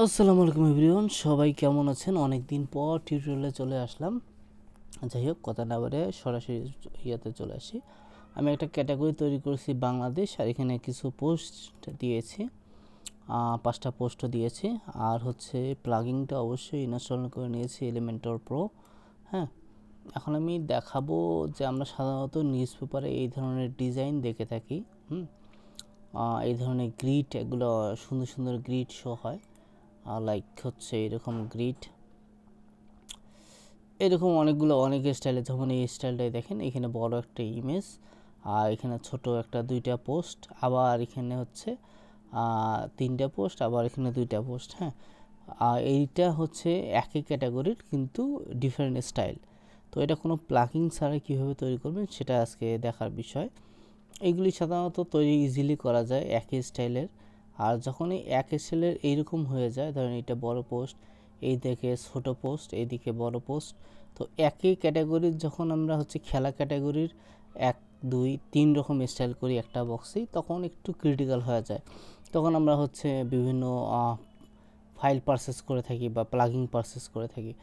আসসালামু আলাইকুম এভরিওয়ান, সবাই কেমন আছেন? অনেক দিন পর টিউটোরিয়ালে চলে আসলাম। যাই হোক, কথা না বলে সরাসরি ইয়াতে চলে আসি। আমি একটা ক্যাটাগরি তৈরি করেছি বাংলাদেশ, আর এখানে কিছু পোস্ট দিয়েছি, 5টা পোস্টও দিয়েছি। আর হচ্ছে প্লাগিংটা অবশ্যই ইনস্টল করে নিয়েছি, এলিমেন্টর প্রো। হ্যাঁ, এখন আমি দেখাবো যে আমরা সাধারণত নিউজ পেপারে এই ধরনের ডিজাইন দেখে থাকি। এই ধরনের গ্রিড, এগুলো সুন্দর সুন্দর গ্রিড শো হয়, লাইক হচ্ছে এরকম গ্রিড, এরকম অনেকগুলো অনেক স্টাইলে। যখন এই স্টাইলটাই দেখেন, এখানে বড় একটা ইমেজ, আর এখানে ছোট একটা 2টা পোস্ট, আবার এখানে হচ্ছে 3টা পোস্ট, আবার এখানে 2টা পোস্ট। হ্যাঁ, এইটা হচ্ছে একই ক্যাটাগরির কিন্তু ডিফারেন্ট স্টাইল। তো এটা কোনো প্লাগিং ছাড়া কীভাবে তৈরি করবেন সেটা আজকে দেখার বিষয়। এইগুলি সাধারণত তৈরি ইজিলি করা যায় একই স্টাইলের। আর যখনই এক স্টাইলের এইরকম হয়ে যায়, ধরেন এটা বড় পোস্ট, এই দিকে ছোট পোস্ট, এইদিকে বড় পোস্ট, তো একই ক্যাটাগরির যখন আমরা হচ্ছে খেলা ক্যাটাগরির 1 2 3 রকম স্টাইল করি একটা বক্সেই, তখন একটু ক্রিটিক্যাল হয়ে যায়। তখন আমরা হচ্ছে বিভিন্ন ফাইল পারচেস করে থাকি বা প্লাগিং পারচেস করে থাকি।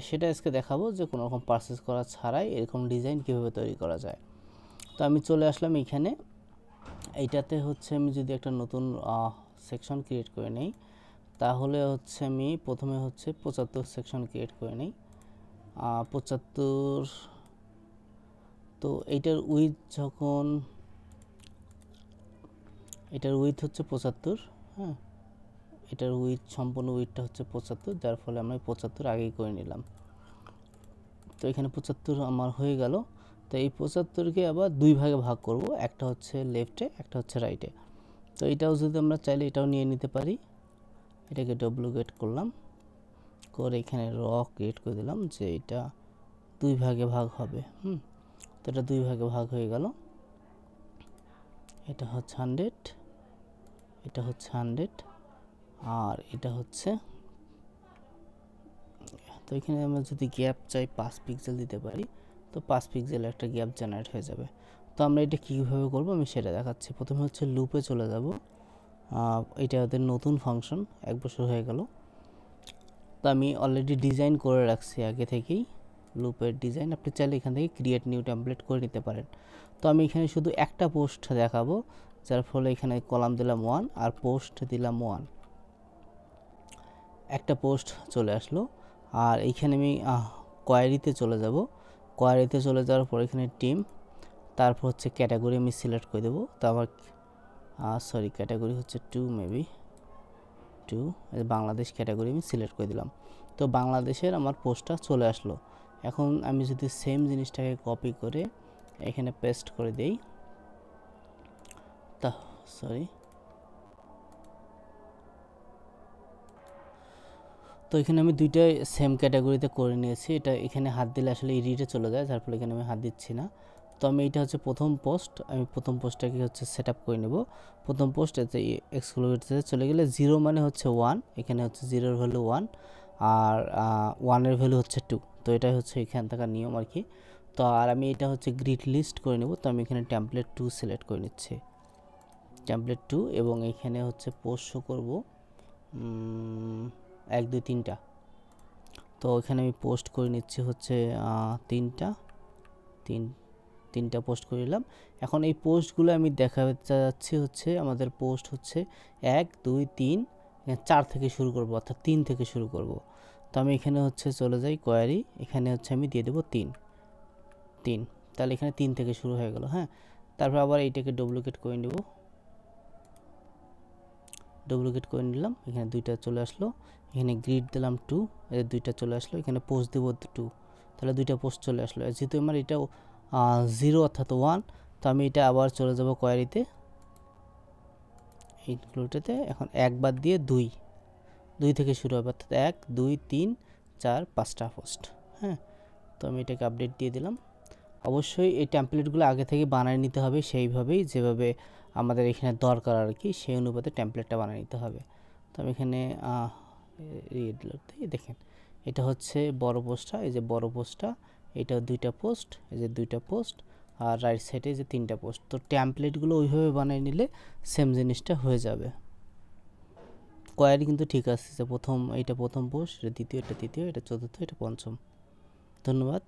সেটা আজকে দেখাবো যে কোনো রকম পারচেস করা ছাড়াই এরকম ডিজাইন কীভাবে তৈরি করা যায়। তো আমি চলে আসলাম এইখানে। এইটাতে হচ্ছে আমি যদি একটা নতুন সেকশন ক্রিয়েট করে নেই, তাহলে হচ্ছে আমি প্রথমে হচ্ছে 75 সেকশন ক্রিয়েট করে নেই। 75, তো এইটার উইথ যখন, এটার উইথ হচ্ছে 75। হ্যাঁ, এটার উইথ সম্পূর্ণ উইথটা হচ্ছে 75, যার ফলে আমরা 75 আগেই করে নিলাম। তো এখানে 75 আমার হয়ে গেল। তো এই 75কে আবার 2 ভাগে ভাগ করব, একটা হচ্ছে লেফটে, একটা হচ্ছে রাইটে। তো এটাও যদি আমরা চাইলে এটাও নিয়ে নিতে পারি। এটাকে ডুপ্লিকেট করলাম, করে এখানে র ক্রিয়েট করে দিলাম যে এটা 2 ভাগে ভাগ হবে। তো এটা 2 ভাগে ভাগ হয়ে গেল। এটা হচ্ছে 100, এটা হচ্ছে 100, আর এটা হচ্ছে, তো এখানে আমরা যদি গ্যাপ চাই 5 পিক্সেল দিতে পারি, তো 5 পিক্সেল একটা গ্যাপ জেনারেট হয়ে যাবে। তো আমরা এটা কীভাবে করব আমি সেটা দেখাচ্ছি। প্রথমে হচ্ছে লুপে চলে যাব। এটা ওদের নতুন ফাংশন, 1 বছর হয়ে গেল। তো আমি অলরেডি ডিজাইন করে রাখছি আগে থেকেই লুপের ডিজাইন। আপনি চাইলে এখান থেকে ক্রিয়েট নিউ টেমপ্লেট করে নিতে পারেন। তো আমি এখানে শুধু একটা পোস্ট দেখাবো, যার ফলে এখানে কলাম দিলাম 1 আর পোস্ট দিলাম 1, একটা পোস্ট চলে আসলো। আর এইখানে আমি কোয়ারিতে চলে যাব। কোয়ারিতে চলে যাওয়ার পর এখানে টিম, তারপর হচ্ছে ক্যাটাগরি আমি সিলেক্ট করে দেবো। তো আমার সরি, ক্যাটাগরি হচ্ছে 2, মেবি 2, বাংলাদেশ ক্যাটাগরি আমি সিলেক্ট করে দিলাম। তো বাংলাদেশের আমার পোস্টটা চলে আসলো। এখন আমি যদি সেম জিনিসটাকে কপি করে এখানে পেস্ট করে দেই, তা সরি, তো এখানে আমি দুইটাই সেম ক্যাটাগরিতে করে নিয়েছি। এটা এখানে হাত দিলে আসলে এডিটে চলে যায়, যার ফলে এখানে আমি হাত দিচ্ছি না। তো আমি এটা হচ্ছে প্রথম পোস্ট, আমি প্রথম পোস্টটাকে হচ্ছে সেট আপ করে নেব। প্রথম পোস্ট এতে এক্সক্লুডেডে চলে গেলে 0 মানে হচ্ছে 1, এখানে হচ্ছে 0-এর ভ্যালু 1, আর 1-এর ভ্যালু হচ্ছে 2। তো এটাই হচ্ছে এখান থাকার নিয়ম আর কি। তো আর আমি এটা হচ্ছে গ্রিড লিস্ট করে নেব। তো আমি এখানে টেমপ্লেট 2 সিলেক্ট করে নিচ্ছি, টেমপ্লেট 2, এবং এখানে হচ্ছে পোস্ট শো করব 1 2 3টা। তো এখানে আমি পোস্ট করে নিচ্ছি হচ্ছে 3টা পোস্ট করে নিলাম। এখন এই পোস্টগুলো আমি দেখাতে যাচ্ছি হচ্ছে আমাদের পোস্ট হচ্ছে 1 2 3, 4 থেকে শুরু করব, অর্থাৎ 3 থেকে শুরু করব। তো আমি এখানে হচ্ছে চলে যাই কোয়ারি, এখানে হচ্ছে আমি দিয়ে দেবো 3, তাহলে এখানে 3 থেকে শুরু হয়ে গেল। হ্যাঁ, তারপর আবার এইটাকে ডুপ্লিকেট করে নেব, ডুপ্লিকেট করে নিলাম। এখানে 2টা চলে আসলো, এখানে গ্রিড দিলাম 2, এর 2টা চলে আসলো। এখানে পোস্ট দেব 2, তাহলে 2টা পোস্ট চলে আসলো। যেহেতু আমার এটা 0 অর্থাৎ 1, তো আমি এটা আবার চলে যাব কোয়ারিতে, ইনক্লুডেতে। এখন 1 বাদ দিয়ে 2 থেকে শুরু হবে, অর্থাৎ 1 2 3 4 5টা পোস্ট। হ্যাঁ, তো আমি এটাকে আপডেট দিয়ে দিলাম। অবশ্যই এই টেমপ্লেটগুলো আগে থেকে বানিয়ে নিতে হবে সেইভাবেই, যেভাবে আমাদের এখানে দরকার আর কি, সেই অনুপাতে টেমপ্লেটটা বানিয়ে নিতে হবে। তো আমি এখানে দেখেন, এটা হচ্ছে বড় পোস্টটা, এই যে বড় পোস্টটা, এটা 2টা পোস্ট, এই যে 2টা পোস্ট, আর রাইট সাইডে যে 3টা পোস্ট। তো টেমপ্লেটগুলো ওইভাবে বানিয়ে নিলে সেম জিনিসটা হয়ে যাবে। স্কোয়ারই কিন্তু ঠিক আছে, যে প্রথম পোস্ট, এটা দ্বিতীয়, এটা তৃতীয়, এটা চতুর্থ, এটা পঞ্চম। ধন্যবাদ।